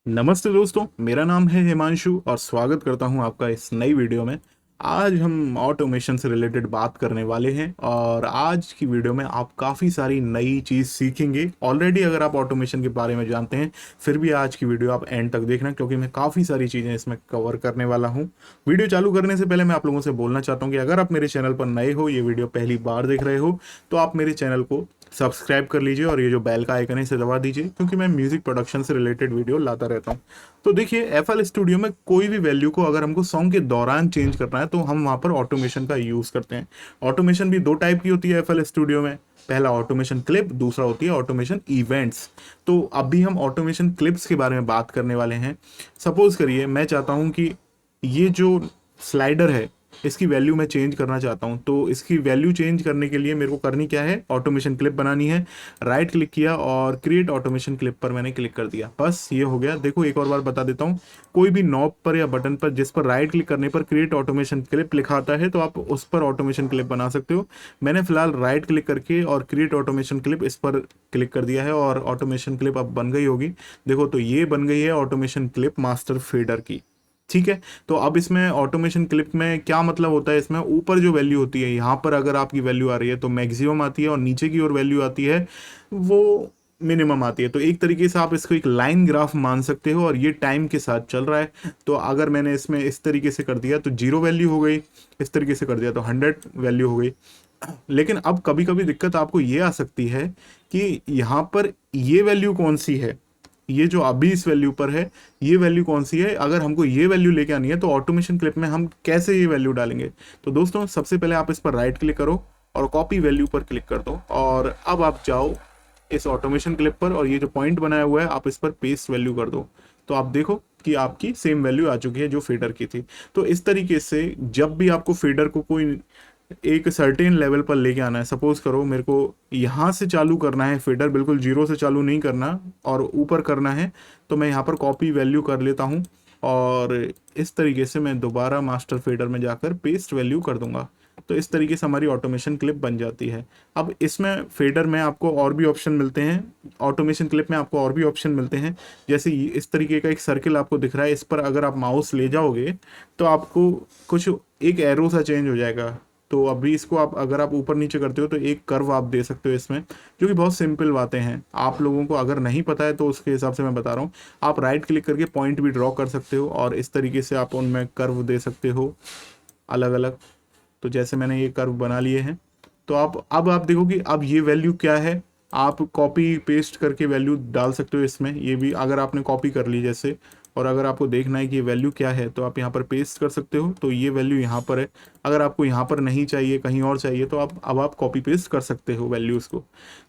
नमस्ते दोस्तों, मेरा नाम है हिमांशु और स्वागत करता हूं आपका इस नई वीडियो में। आज हम ऑटोमेशन से रिलेटेड बात करने वाले हैं और आज की वीडियो में आप काफ़ी सारी नई चीज़ सीखेंगे। ऑलरेडी अगर आप ऑटोमेशन के बारे में जानते हैं, फिर भी आज की वीडियो आप एंड तक देखना क्योंकि मैं काफ़ी सारी चीज़ें इसमें कवर करने वाला हूं। वीडियो चालू करने से पहले मैं आप लोगों से बोलना चाहता हूं कि अगर आप मेरे चैनल पर नए हो, ये वीडियो पहली बार देख रहे हो, तो आप मेरे चैनल को सब्सक्राइब कर लीजिए और ये जो बेल का आइकन है इसे दबा दीजिए क्योंकि मैं म्यूजिक प्रोडक्शन से रिलेटेड वीडियो लाता रहता हूँ। तो देखिए, एफएल स्टूडियो में कोई भी वैल्यू को अगर हमको सॉन्ग के दौरान चेंज करना है तो हम वहाँ पर ऑटोमेशन का यूज़ करते हैं। ऑटोमेशन भी दो टाइप की होती है एफएल स्टूडियो में। पहला ऑटोमेशन क्लिप, दूसरा होती है ऑटोमेशन इवेंट्स। तो अभी हम ऑटोमेशन क्लिप्स के बारे में बात करने वाले हैं। सपोज करिए मैं चाहता हूँ कि ये जो स्लाइडर है इसकी वैल्यू मैं चेंज करना चाहता हूँ, तो इसकी वैल्यू चेंज करने के लिए मेरे को करनी क्या है, ऑटोमेशन क्लिप बनानी है। राइट क्लिक किया और क्रिएट ऑटोमेशन क्लिप पर मैंने क्लिक कर दिया, बस ये हो गया। देखो एक और बार बता देता हूँ, कोई भी नॉब पर या बटन पर जिस पर राइट क्लिक करने पर क्रिएट ऑटोमेशन क्लिप लिखा आता है तो आप उस पर ऑटोमेशन क्लिप बना सकते हो। मैंने फिलहाल राइट क्लिक करके और क्रिएट ऑटोमेशन क्लिप इस पर क्लिक कर दिया है और ऑटोमेशन क्लिप अब बन गई होगी। देखो तो ये बन गई है ऑटोमेशन क्लिप मास्टर फेडर की। ठीक है। तो अब इसमें ऑटोमेशन क्लिप में क्या मतलब होता है, इसमें ऊपर जो वैल्यू होती है, यहाँ पर अगर आपकी वैल्यू आ रही है तो मैक्सिमम आती है और नीचे की ओर वैल्यू आती है वो मिनिमम आती है। तो एक तरीके से आप इसको एक लाइन ग्राफ मान सकते हो और ये टाइम के साथ चल रहा है। तो अगर मैंने इसमें इस तरीके से कर दिया तो 0 वैल्यू हो गई, इस तरीके से कर दिया तो 100 वैल्यू हो गई। लेकिन अब कभी कभी दिक्कत आपको ये आ सकती है कि यहाँ पर ये वैल्यू कौन सी है, ये जो अभी इस वैल्यू पर है ये वैल्यू कौन सी है। अगर हमको ये वैल्यू लेके आनी है तो ऑटोमेशन क्लिप में हम कैसे ये वैल्यू डालेंगे। तो दोस्तों सबसे पहले आप इस पर राइट क्लिक करो और कॉपी वैल्यू पर क्लिक कर दो और अब आप जाओ इस ऑटोमेशन क्लिप पर और ये जो पॉइंट बनाया हुआ है आप इस पर पेस्ट वैल्यू कर दो। तो आप देखो कि आपकी सेम वैल्यू आ चुकी है जो फेडर की थी। तो इस तरीके से जब भी आपको फेडर को कोई एक सर्टेन लेवल पर लेके आना है, सपोज करो मेरे को यहाँ से चालू करना है फेडर, बिल्कुल जीरो से चालू नहीं करना और ऊपर करना है, तो मैं यहाँ पर कॉपी वैल्यू कर लेता हूँ और इस तरीके से मैं दोबारा मास्टर फेडर में जाकर पेस्ट वैल्यू कर दूंगा। तो इस तरीके से हमारी ऑटोमेशन क्लिप बन जाती है। अब इसमें फेडर में आपको और भी ऑप्शन मिलते हैं, ऑटोमेशन क्लिप में आपको और भी ऑप्शन मिलते हैं। जैसे इस तरीके का एक सर्किल आपको दिख रहा है, इस पर अगर आप माउस ले जाओगे तो आपको कुछ एक एरो सा चेंज हो जाएगा। तो अभी इसको आप अगर आप ऊपर नीचे करते हो तो एक कर्व आप दे सकते हो इसमें, जो कि बहुत सिंपल बातें हैं। आप लोगों को अगर नहीं पता है तो उसके हिसाब से मैं बता रहा हूँ। आप राइट क्लिक करके पॉइंट भी ड्रॉ कर सकते हो और इस तरीके से आप उनमें कर्व दे सकते हो अलग अलग। तो जैसे मैंने ये कर्व बना लिए हैं, तो आप अब आप देखो कि अब ये वैल्यू क्या है। आप कॉपी पेस्ट करके वैल्यू डाल सकते हो इसमें, ये भी अगर आपने कॉपी कर ली जैसे, और अगर आपको देखना है कि ये वैल्यू क्या है तो आप यहाँ पर पेस्ट कर सकते हो। तो ये वैल्यू यहाँ पर है। अगर आपको यहाँ पर नहीं चाहिए, कहीं और चाहिए, तो आप अब आप कॉपी पेस्ट कर सकते हो वैल्यूज़ को।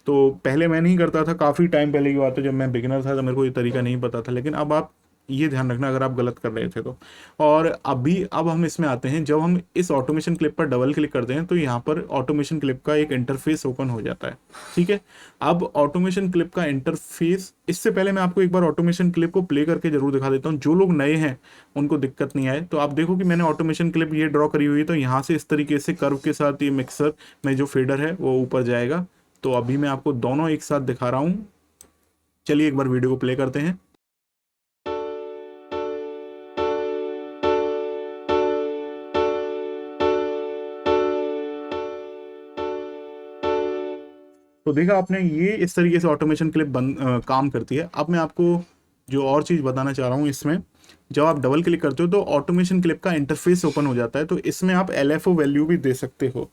तो पहले मैं नहीं करता था, काफ़ी टाइम पहले की बात है, जब मैं बिगिनर था तो मेरे को ये तरीका नहीं पता था, लेकिन अब आप ये ध्यान रखना अगर आप गलत कर रहे थे तो। और अब हम इसमें आते हैं, जब हम इस ऑटोमेशन क्लिप पर डबल क्लिक करते हैं तो यहाँ पर ऑटोमेशन क्लिप का एक इंटरफेस ओपन हो जाता है। ठीक है। अब ऑटोमेशन क्लिप का इंटरफेस, इससे पहले मैं आपको एक बार ऑटोमेशन क्लिप को प्ले करके जरूर दिखा देता हूँ, जो लोग नए हैं उनको दिक्कत नहीं आए। तो आप देखो कि मैंने ऑटोमेशन क्लिप ये ड्रॉ करी हुई है, तो यहाँ से इस तरीके से कर्व के साथ ये मिक्सर में जो फेडर है वो ऊपर जाएगा। तो अभी मैं आपको दोनों एक साथ दिखा रहा हूँ। चलिए एक बार वीडियो को प्ले करते हैं। तो देखा आपने, ये इस तरीके से ऑटोमेशन क्लिप काम करती है। अब मैं आपको जो और चीज़ बताना चाह रहा हूँ इसमें, जब आप डबल क्लिक करते हो तो ऑटोमेशन क्लिप का इंटरफेस ओपन हो जाता है। तो इसमें आप LFO वैल्यू भी दे सकते हो।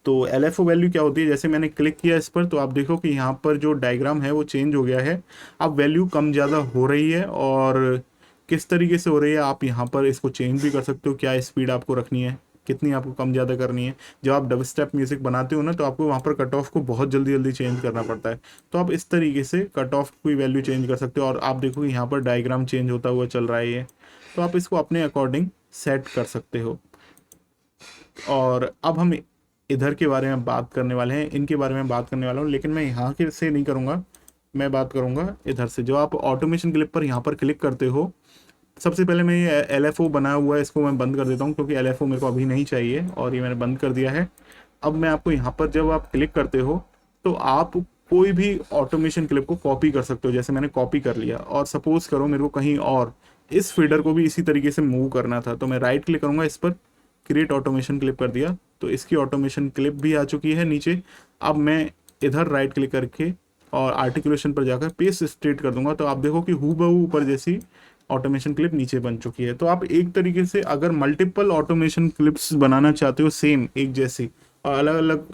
तो LFO वैल्यू क्या होती है, जैसे मैंने क्लिक किया इस पर तो आप देखो कि यहाँ पर जो डायग्राम है वो चेंज हो गया है। अब वैल्यू कम ज़्यादा हो रही है और किस तरीके से हो रही है आप यहाँ पर इसको चेंज भी कर सकते हो, क्या स्पीड आपको रखनी है, कितनी आपको कम ज़्यादा करनी है। जब आप डब स्टेप म्यूज़िक बनाते हो ना तो आपको वहाँ पर कट ऑफ को बहुत जल्दी जल्दी चेंज करना पड़ता है। तो आप इस तरीके से कट ऑफ की वैल्यू चेंज कर सकते हो और आप देखो कि यहाँ पर डायग्राम चेंज होता हुआ चल रहा है ये। तो आप इसको अपने अकॉर्डिंग सेट कर सकते हो। और अब हम इधर के बारे में बात करने वाले हैं, इनके बारे में बात करने वाला हूँ, लेकिन मैं यहाँ के से नहीं करूँगा, मैं बात करूँगा इधर से। जो आप ऑटोमेशन क्लिप पर यहाँ पर क्लिक करते हो, सबसे पहले मैं ये LFO बना हुआ है इसको मैं बंद कर देता हूँ क्योंकि LFO मेरे को अभी नहीं चाहिए और ये मैंने बंद कर दिया है। अब मैं आपको यहाँ पर जब आप क्लिक करते हो तो आप कोई भी ऑटोमेशन क्लिप को कॉपी कर सकते हो। जैसे मैंने कॉपी कर लिया और सपोज करो मेरे को कहीं और इस फीडर को भी इसी तरीके से मूव करना था, तो मैं राइट क्लिक करूंगा इस पर, क्रिएट ऑटोमेशन क्लिप कर दिया, तो इसकी ऑटोमेशन क्लिप भी आ चुकी है नीचे। अब मैं इधर राइट क्लिक करके और आर्टिकुलेशन पर जाकर पेस्ट स्ट्रेट कर दूंगा, तो आप देखो कि हूबहू ऊपर जैसी ऑटोमेशन क्लिप नीचे बन चुकी है। तो आप एक तरीके से अगर मल्टीपल ऑटोमेशन क्लिप्स बनाना चाहते हो सेम एक जैसी और अलग अलग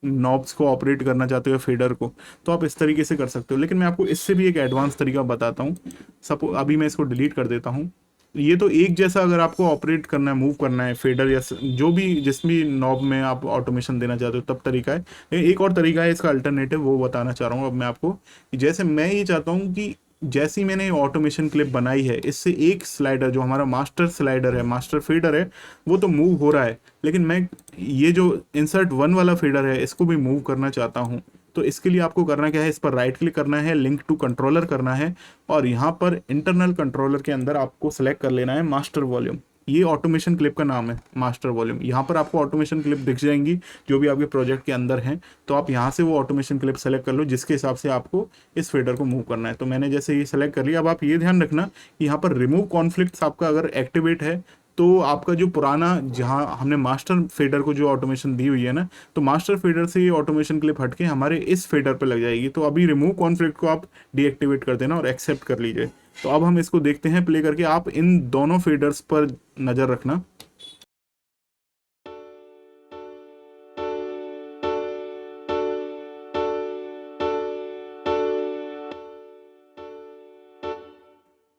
नॉब्स को ऑपरेट करना चाहते हो फेडर को, तो आप इस तरीके से कर सकते हो। लेकिन मैं आपको इससे भी एक एडवांस तरीका बताता हूँ। सपो अभी मैं इसको डिलीट कर देता हूँ। ये तो एक जैसा अगर आपको ऑपरेट करना है, मूव करना है फेडर या जो भी जिस भी नॉब में आप ऑटोमेशन देना चाहते हो तब तरीका है। एक और तरीका है इसका अल्टरनेटिव, वो बताना चाह रहा हूँ अब मैं आपको कि जैसे मैं ये चाहता हूँ कि जैसी मैंने ऑटोमेशन क्लिप बनाई है इससे एक स्लाइडर जो हमारा मास्टर स्लाइडर है, मास्टर फीडर है, वो तो मूव हो रहा है, लेकिन मैं ये जो इंसर्ट वन वाला फीडर है इसको भी मूव करना चाहता हूँ। तो इसके लिए आपको करना क्या है, इस पर राइट क्लिक करना है, लिंक टू कंट्रोलर करना है और यहाँ पर इंटरनल कंट्रोलर के अंदर आपको सेलेक्ट कर लेना है मास्टर वॉल्यूम। ये ऑटोमेशन क्लिप का नाम है, मास्टर वॉल्यूम। यहाँ पर आपको ऑटोमेशन क्लिप दिख जाएंगी जो भी आपके प्रोजेक्ट के अंदर हैं, तो आप यहाँ से वो ऑटोमेशन क्लिप सेलेक्ट कर लो जिसके हिसाब से आपको इस फेडर को मूव करना है। तो मैंने जैसे ये सेलेक्ट कर लिया। अब आप ये ध्यान रखना कि यहाँ पर रिमूव कॉन्फ्लिक्ट्स आपका अगर एक्टिवेट है तो आपका जो पुराना, जहाँ हमने मास्टर फेडर को जो ऑटोमेशन दी हुई है ना, तो मास्टर फेडर से ये ऑटोमेशन क्लिप हटके हमारे इस फेडर पे लग जाएगी। तो अभी रिमूव कॉन्फ्लिक्ट को आप डीएक्टिवेट कर देना और एक्सेप्ट कर लीजिए। तो अब हम इसको देखते हैं प्ले करके। आप इन दोनों फेडर्स पर नज़र रखना।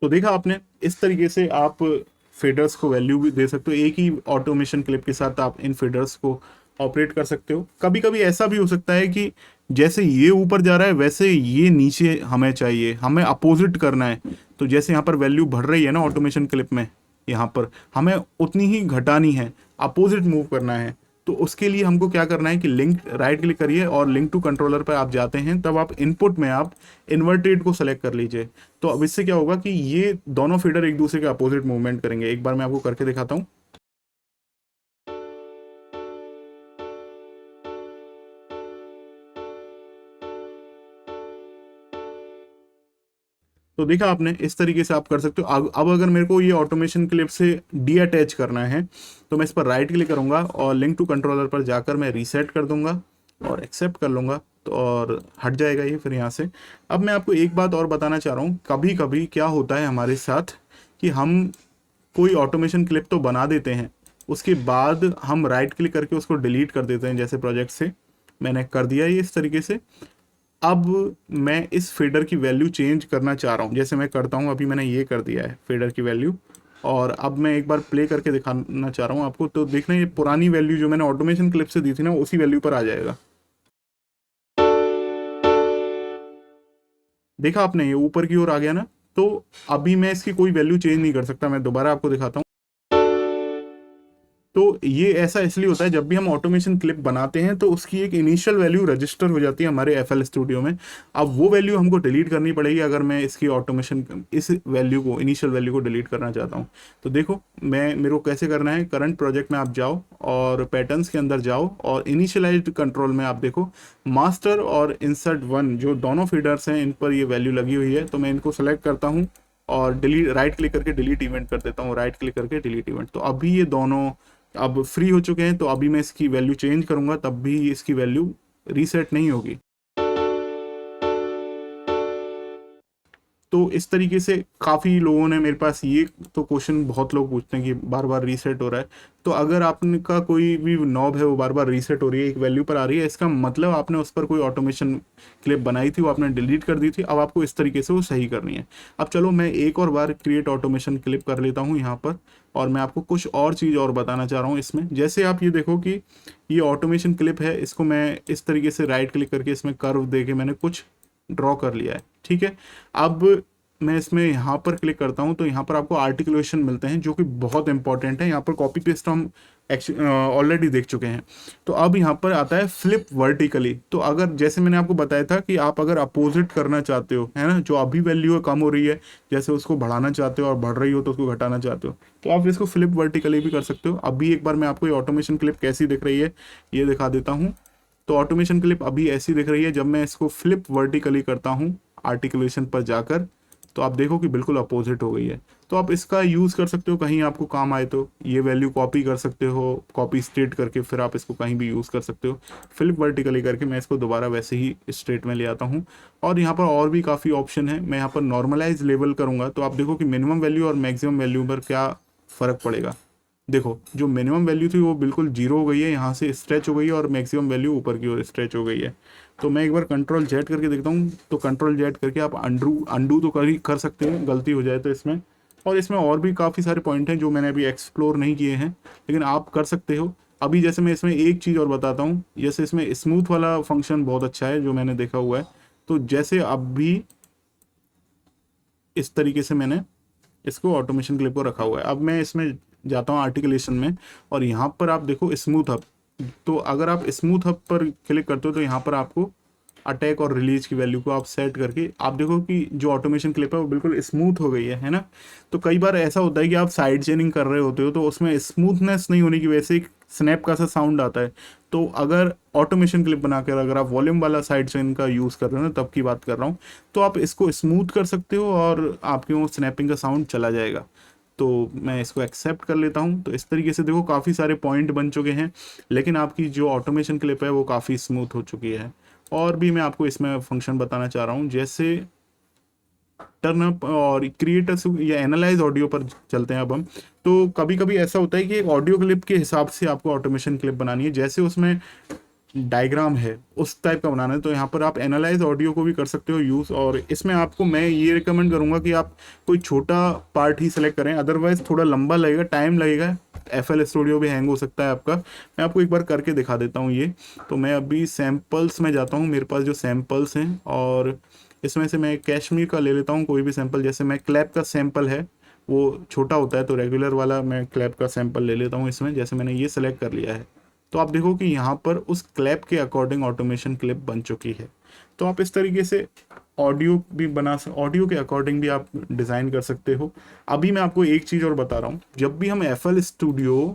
तो देखा आपने, इस तरीके से आप फेडर्स को वैल्यू भी दे सकते हो। एक ही ऑटोमेशन क्लिप के साथ आप इन फेडर्स को ऑपरेट कर सकते हो। कभी कभी ऐसा भी हो सकता है कि जैसे ये ऊपर जा रहा है वैसे ये नीचे हमें चाहिए, हमें अपोजिट करना है। तो जैसे यहाँ पर वैल्यू बढ़ रही है ना ऑटोमेशन क्लिप में, यहाँ पर हमें उतनी ही घटानी है, अपोजिट मूव करना है। तो उसके लिए हमको क्या करना है कि लिंक राइट क्लिक करिए और लिंक टू कंट्रोलर पर आप जाते हैं, तब आप इनपुट में आप इन्वर्टेड को सेलेक्ट कर लीजिए। तो अब इससे क्या होगा कि ये दोनों फीडर एक दूसरे के अपोजिट मूवमेंट करेंगे। एक बार मैं आपको करके दिखाता हूँ। तो देखा आपने, इस तरीके से आप कर सकते हो। अब अगर मेरे को ये ऑटोमेशन क्लिप से डी अटैच करना है तो मैं इस पर राइट क्लिक करूंगा और लिंक टू कंट्रोलर पर जाकर मैं रीसेट कर दूंगा और एक्सेप्ट कर लूंगा, तो और हट जाएगा ये फिर यहाँ से। अब मैं आपको एक बात और बताना चाह रहा हूँ। कभी कभी क्या होता है हमारे साथ कि हम कोई ऑटोमेशन क्लिप तो बना देते हैं, उसके बाद हम राइट क्लिक करके उसको डिलीट कर देते हैं। जैसे प्रोजेक्ट से मैंने कर दिया ये इस तरीके से। अब मैं इस फेडर की वैल्यू चेंज करना चाह रहा हूँ। जैसे मैं करता हूँ, अभी मैंने ये कर दिया है फेडर की वैल्यू, और अब मैं एक बार प्ले करके दिखाना चाह रहा हूँ आपको। तो देखना ये पुरानी वैल्यू जो मैंने ऑटोमेशन क्लिप से दी थी ना, उसी वैल्यू पर आ जाएगा। देखा आपने, ये ऊपर की ओर आ गया ना। तो अभी मैं इसकी कोई वैल्यू चेंज नहीं कर सकता। मैं दोबारा आपको दिखाता हूँ। तो ये ऐसा इसलिए होता है, जब भी हम ऑटोमेशन क्लिप बनाते हैं तो उसकी एक इनिशियल वैल्यू रजिस्टर हो जाती है हमारे एफएल स्टूडियो में। अब वो वैल्यू हमको डिलीट करनी पड़ेगी अगर मैं इसकी ऑटोमेशन इस वैल्यू को, इनिशियल वैल्यू को डिलीट करना चाहता हूँ। तो देखो मेरे को कैसे करना है। करंट प्रोजेक्ट में आप जाओ और पैटर्न्स के अंदर जाओ और इनिशियलाइज्ड कंट्रोल में आप देखो मास्टर और इंसर्ट वन जो दोनों फीडर्स हैं इन पर ये वैल्यू लगी हुई है। तो मैं इनको सेलेक्ट करता हूँ और डिलीट, राइट क्लिक करके डिलीट इवेंट कर देता हूँ। राइट क्लिक करके डिलीट इवेंट। तो अभी ये दोनों अब फ्री हो चुके हैं। तो अभी मैं इसकी वैल्यू चेंज करूंगा तब भी इसकी वैल्यू रीसेट नहीं होगी। तो इस तरीके से काफ़ी लोगों ने मेरे पास ये तो क्वेश्चन बहुत लोग पूछते हैं कि बार बार रीसेट हो रहा है। तो अगर आपने का कोई भी नॉब है वो बार बार रीसेट हो रही है, एक वैल्यू पर आ रही है, इसका मतलब आपने उस पर कोई ऑटोमेशन क्लिप बनाई थी, वो आपने डिलीट कर दी थी। अब आपको इस तरीके से वो सही करनी है। अब चलो मैं एक और बार क्रिएट ऑटोमेशन क्लिप कर लेता हूँ यहाँ पर, और मैं आपको कुछ और चीज़ और बताना चाह रहा हूँ इसमें। जैसे आप ये देखो कि ये ऑटोमेशन क्लिप है, इसको मैं इस तरीके से राइट क्लिक करके इसमें कर्व दे के मैंने कुछ ड्रॉ कर लिया है, ठीक है। अब मैं इसमें यहाँ पर क्लिक करता हूँ तो यहाँ पर आपको आर्टिकुलेशन मिलते हैं जो कि बहुत इंपॉर्टेंट है। यहाँ पर कॉपी पेस्ट हम ऑलरेडी देख चुके हैं। तो अब यहाँ पर आता है फ्लिप वर्टिकली। तो अगर जैसे मैंने आपको बताया था कि आप अगर अपोजिट करना चाहते हो, है ना, जो अभी वैल्यू है कम हो रही है, जैसे उसको बढ़ाना चाहते हो, और बढ़ रही हो तो उसको घटाना चाहते हो, तो आप इसको फ्लिप वर्टिकली भी कर सकते हो। अभी एक बार मैं आपको ये ऑटोमेशन क्लिप कैसी दिख रही है ये दिखा देता हूँ। तो ऑटोमेशन क्लिप अभी ऐसी दिख रही है। जब मैं इसको फ्लिप वर्टिकली करता हूँ आर्टिकुलेशन पर जाकर, तो आप देखो कि बिल्कुल अपोजिट हो गई है। तो आप इसका यूज़ कर सकते हो, कहीं आपको काम आए तो ये वैल्यू कॉपी कर सकते हो, कॉपी स्ट्रेट करके फिर आप इसको कहीं भी यूज़ कर सकते हो। फ्लिप वर्टिकली करके मैं इसको दोबारा वैसे ही स्ट्रेट में ले आता हूँ। और यहाँ पर और भी काफ़ी ऑप्शन है। मैं यहाँ पर नॉर्मलाइज लेवल करूँगा तो आप देखो कि मिनिमम वैल्यू और मैक्सिमम वैल्यू पर क्या फ़र्क पड़ेगा। देखो जो मिनिमम वैल्यू थी वो बिल्कुल जीरो हो गई है, यहाँ से स्ट्रेच हो गई है, और मैक्सिमम वैल्यू ऊपर की ओर स्ट्रेच हो गई है। तो मैं एक बार कंट्रोल जेड करके देखता हूँ। तो कंट्रोल जेड करके आप अंडू तो कर सकते हैं गलती हो जाए तो इसमें। और इसमें और भी काफ़ी सारे पॉइंट हैं जो मैंने अभी एक्सप्लोर नहीं किए हैं, लेकिन आप कर सकते हो। अभी जैसे मैं इसमें एक चीज़ और बताता हूँ, जैसे इसमें स्मूथ वाला फंक्शन बहुत अच्छा है जो मैंने देखा हुआ है। तो जैसे अब भी इस तरीके से मैंने इसको ऑटोमेशन क्लिप को रखा हुआ है। अब मैं इसमें जाता हूँ आर्टिकुलेशन में, और यहाँ पर आप देखो स्मूथ अप। तो अगर आप स्मूथ अप पर क्लिक करते हो तो यहाँ पर आपको अटैक और रिलीज की वैल्यू को आप सेट करके आप देखो कि जो ऑटोमेशन क्लिप है वो बिल्कुल स्मूथ हो गई है ना। तो कई बार ऐसा होता है कि आप साइड चेनिंग कर रहे होते हो तो उसमें स्मूथनेस नहीं होने की वजह से एक स्नैप का सा साउंड आता है। तो अगर ऑटोमेशन क्लिप बनाकर अगर आप वॉल्यूम वाला साइड चेन का यूज़ कर रहे हो ना, तब की बात कर रहा हूँ, तो आप इसको स्मूथ कर सकते हो और आपके वो स्नैपिंग का साउंड चला जाएगा। तो मैं इसको एक्सेप्ट कर लेता हूँ। तो इस तरीके से देखो काफ़ी सारे पॉइंट बन चुके हैं, लेकिन आपकी जो ऑटोमेशन क्लिप है वो काफ़ी स्मूथ हो चुकी है। और भी मैं आपको इसमें फंक्शन बताना चाह रहा हूँ, जैसे टर्न अप और क्रिएट या एनालाइज ऑडियो पर चलते हैं अब हम। तो कभी कभी ऐसा होता है कि एक ऑडियो क्लिप के हिसाब से आपको ऑटोमेशन क्लिप बनानी है, जैसे उसमें डायग्राम है उस टाइप का बनाना है, तो यहाँ पर आप एनालाइज ऑडियो को भी कर सकते हो यूज़। और इसमें आपको मैं ये रिकमेंड करूँगा कि आप कोई छोटा पार्ट ही सेलेक्ट करें, अदरवाइज थोड़ा लंबा लगेगा, टाइम लगेगा, FL स्टूडियो भी हैंग हो सकता है आपका। मैं आपको एक बार करके दिखा देता हूँ ये। तो मैं अभी सैम्पल्स में जाता हूँ, मेरे पास जो सैम्पल्स हैं, और इसमें से मैं कैश्मीर का ले लेता हूँ कोई भी सैंपल। जैसे मैं क्लैप का सैंपल है, वो छोटा होता है, तो रेगुलर वाला मैं क्लैप का सैंपल ले लेता हूँ इसमें। जैसे मैंने ये सेलेक्ट कर लिया है, तो आप देखो कि यहाँ पर उस क्लैप के अकॉर्डिंग ऑटोमेशन क्लिप बन चुकी है। तो आप इस तरीके से ऑडियो भी ऑडियो के अकॉर्डिंग भी आप डिज़ाइन कर सकते हो। अभी मैं आपको एक चीज़ और बता रहा हूँ, जब भी हम FL स्टूडियो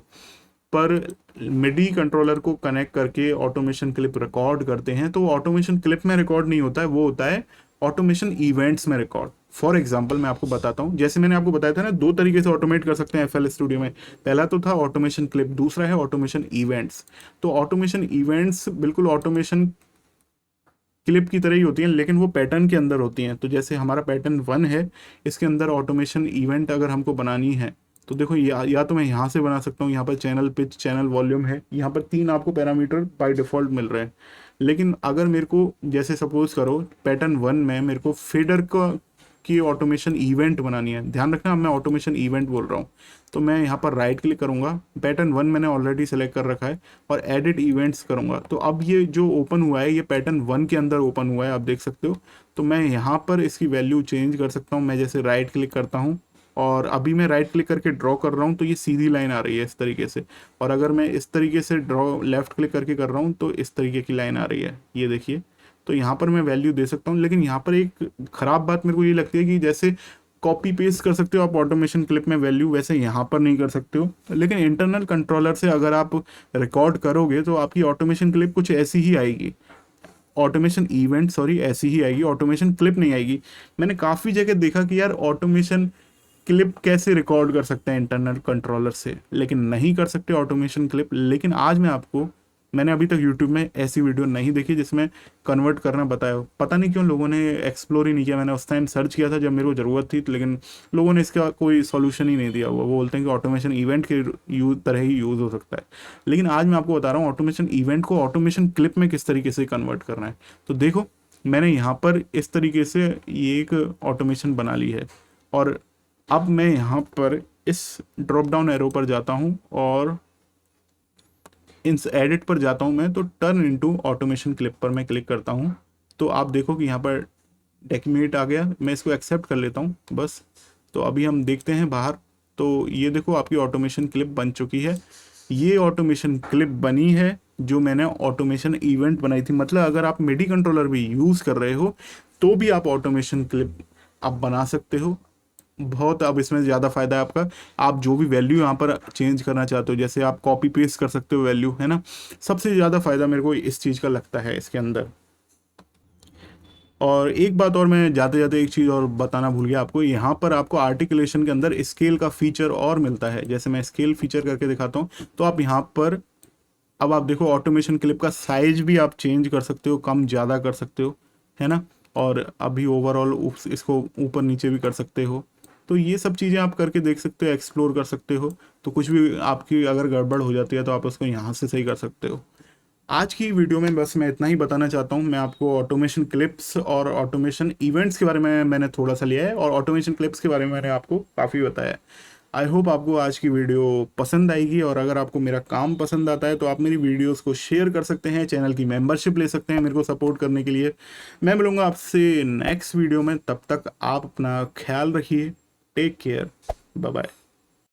पर मिडी कंट्रोलर को कनेक्ट करके ऑटोमेशन क्लिप रिकॉर्ड करते हैं, तो ऑटोमेशन क्लिप में रिकॉर्ड नहीं होता है, वो होता है ऑटोमेशन इवेंट्स में रिकॉर्ड। फॉर एग्जांपल मैं आपको बताता हूँ, जैसे मैंने आपको बताया था ना, दो तरीके से ऑटोमेट कर सकते हैं FL स्टूडियो में। पहला तो था ऑटोमेशन क्लिप, दूसरा है ऑटोमेशन इवेंट्स। तो ऑटोमेशन इवेंट्स बिल्कुल ऑटोमेशन क्लिप की तरह ही होती हैं, लेकिन वो पैटर्न के अंदर होती हैं। तो जैसे हमारा पैटर्न 1 है, इसके अंदर ऑटोमेशन इवेंट अगर हमको बनानी है, तो देखो या तो मैं यहाँ से बना सकता हूँ। यहाँ पर चैनल पिच, चैनल वॉल्यूम है, यहाँ पर 3 आपको पैरामीटर बाय डिफ़ॉल्ट मिल रहे हैं। लेकिन अगर मेरे को, जैसे सपोज करो पैटर्न 1 में मेरे को फेडर की ऑटोमेशन इवेंट बनानी है, ध्यान रखना मैं ऑटोमेशन इवेंट बोल रहा हूँ। तो मैं यहाँ पर राइट क्लिक करूँगा, पैटर्न 1 मैंने ऑलरेडी सेलेक्ट कर रखा है, और एडिट इवेंट्स करूँगा। तो अब ये जो ओपन हुआ है ये पैटर्न 1 के अंदर ओपन हुआ है, आप देख सकते हो। तो मैं यहाँ पर इसकी वैल्यू चेंज कर सकता हूँ। मैं जैसे राइट क्लिक करता हूँ, और अभी मैं राइट क्लिक करके ड्रॉ कर रहा हूँ, तो ये सीधी लाइन आ रही है इस तरीके से। और अगर मैं इस तरीके से ड्रॉ लेफ्ट क्लिक करके कर रहा हूँ तो इस तरीके की लाइन आ रही है, ये देखिए। तो यहाँ पर मैं वैल्यू दे सकता हूँ, लेकिन यहाँ पर एक ख़राब बात मेरे को ये लगती है कि जैसे कॉपी पेस्ट कर सकते हो आप ऑटोमेशन क्लिप में वैल्यू, वैसे यहाँ पर नहीं कर सकते हो। लेकिन इंटरनल कंट्रोलर से अगर आप रिकॉर्ड करोगे तो आपकी ऑटोमेशन क्लिप कुछ ऐसी ही आएगी, ऑटोमेशन इवेंट सॉरी ऐसी ही आएगी, ऑटोमेशन क्लिप नहीं आएगी। मैंने काफ़ी जगह देखा कि यार ऑटोमेशन क्लिप कैसे रिकॉर्ड कर सकते हैं इंटरनल कंट्रोलर से, लेकिन नहीं कर सकते ऑटोमेशन क्लिप। लेकिन आज मैं आपको, मैंने अभी तक यूट्यूब में ऐसी वीडियो नहीं देखी जिसमें कन्वर्ट करना बताया हो। पता नहीं क्यों लोगों ने एक्सप्लोर ही नहीं किया। मैंने उस टाइम सर्च किया था जब मेरे को ज़रूरत थी, लेकिन लोगों ने इसका कोई सॉल्यूशन ही नहीं दिया हुआ। वो बोलते हैं कि ऑटोमेशन इवेंट के तरह ही यूज़ हो सकता है। लेकिन आज मैं आपको बता रहा हूँ ऑटोमेशन इवेंट को ऑटोमेशन क्लिप में किस तरीके से कन्वर्ट करना है। तो देखो मैंने यहाँ पर इस तरीके से ये एक ऑटोमेशन बना ली है, और अब मैं यहाँ पर इस ड्रॉप डाउन एरो पर जाता हूँ और इन एडिट पर जाता हूँ मैं, तो टर्न इनटू ऑटोमेशन क्लिप पर मैं क्लिक करता हूँ। तो आप देखो कि यहाँ पर डॉक्यूमेंट आ गया, मैं इसको एक्सेप्ट कर लेता हूँ बस। तो अभी हम देखते हैं बाहर, तो ये देखो आपकी ऑटोमेशन क्लिप बन चुकी है। ये ऑटोमेशन क्लिप बनी है जो मैंने ऑटोमेशन इवेंट बनाई थी। मतलब अगर आप मिडी कंट्रोलर भी यूज़ कर रहे हो तो भी आप ऑटोमेशन क्लिप आप बना सकते हो। बहुत अब इसमें ज़्यादा फायदा है आपका। आप जो भी वैल्यू यहाँ पर चेंज करना चाहते हो, जैसे आप कॉपी पेस्ट कर सकते हो वैल्यू, है ना। सबसे ज़्यादा फायदा मेरे को इस चीज़ का लगता है इसके अंदर। और एक बात और मैं जाते जाते एक चीज़ और बताना भूल गया आपको, यहाँ पर आपको आर्टिकुलेशन के अंदर स्केल का फीचर और मिलता है। जैसे मैं स्केल फीचर करके दिखाता हूँ, तो आप यहाँ पर अब आप देखो ऑटोमेशन क्लिप का साइज भी आप चेंज कर सकते हो, कम ज़्यादा कर सकते हो, है ना। और अभी ओवरऑल इसको ऊपर नीचे भी कर सकते हो। तो ये सब चीज़ें आप करके देख सकते हो, एक्सप्लोर कर सकते हो। तो कुछ भी आपकी अगर गड़बड़ हो जाती है तो आप उसको यहाँ से सही कर सकते हो। आज की वीडियो में बस मैं इतना ही बताना चाहता हूँ। मैं आपको ऑटोमेशन क्लिप्स और ऑटोमेशन इवेंट्स के बारे में मैंने थोड़ा सा लिया है, और ऑटोमेशन क्लिप्स के बारे में मैंने आपको काफ़ी बताया है। आई होप आपको आज की वीडियो पसंद आएगी, और अगर आपको मेरा काम पसंद आता है तो आप मेरी वीडियोस को शेयर कर सकते हैं, चैनल की मेंबरशिप ले सकते हैं मेरे को सपोर्ट करने के लिए। मैं मिलूंगा आपसे नेक्स्ट वीडियो में, तब तक आप अपना ख्याल रखिए। Take care, bye bye.